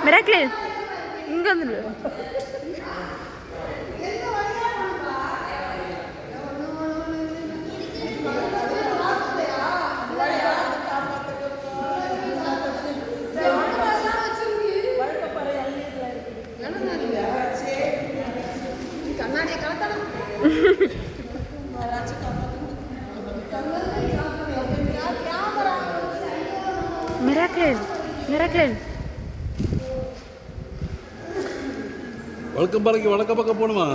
Miracle, இங்க வந்து கண்ணாடியை கலத்தணும். Miracle, Miracle. வழக்கம் பாருங்க வழக்க பக்கம் போகணுமா?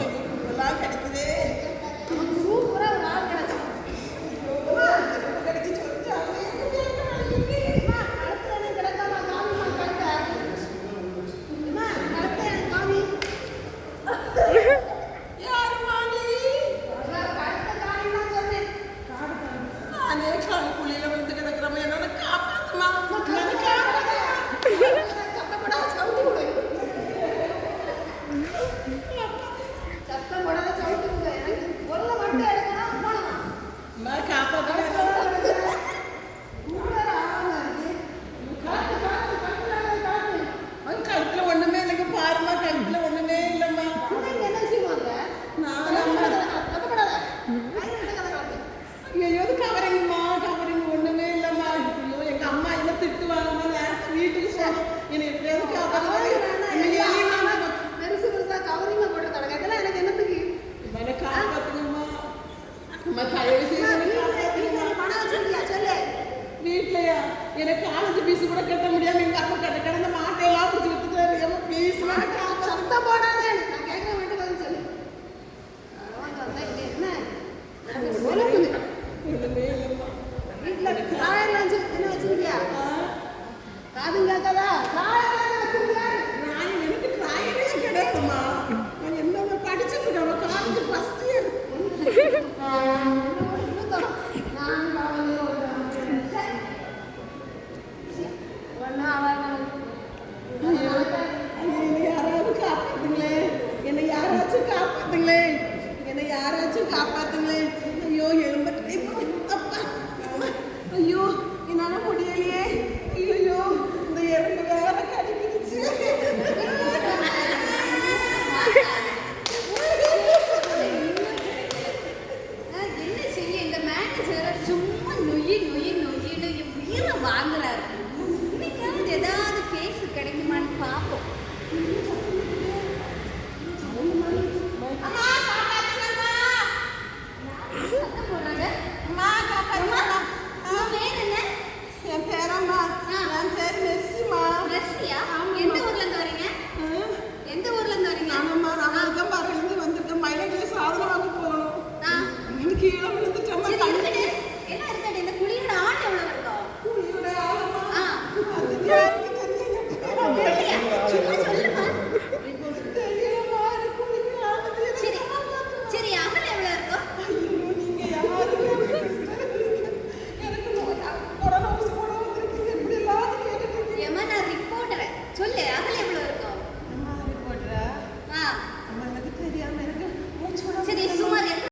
எனக்கு காலேஜ் பீஸ் கூட கட்ட முடியாம எங்க அப்பா கிடந்த மாட்டையெல்லாம் பிடிச்சி விட்டுட்டாரு. ப்ளீஸ் சத்தம் போடாதே. நான் கேட்க வேண்டிய பதில் சொல்லு. வீட்டுல காயெல்லாம் என்ன வச்சிருக்கியா? காதும் கேட்காதா? காயெல்லாம் வச்சிருக்கியா? நான் எனக்கு காயவே கிடையாதுமா. நான் என்ன படிச்சுட்டு அவன் காலேஜ் ஃபர்ஸ்ட் இயர். காப்பாத்துங்களே. ஐயோ எழும்பட்டே அப்பா. ஐயோ என்னால முடியலையே. ஐயோ இந்த எறும்பு வேற கடிக்கிடுச்சு. என்ன செய்ய இந்த மேனேஜர் சும்மா நொய்யி நொய்யி நொய்யின்னு உயிரை வாங்குறாரு. இன்னைக்காவது ஏதாவது கேஸ் கிடைக்குமான்னு பார்ப்போம். கீழே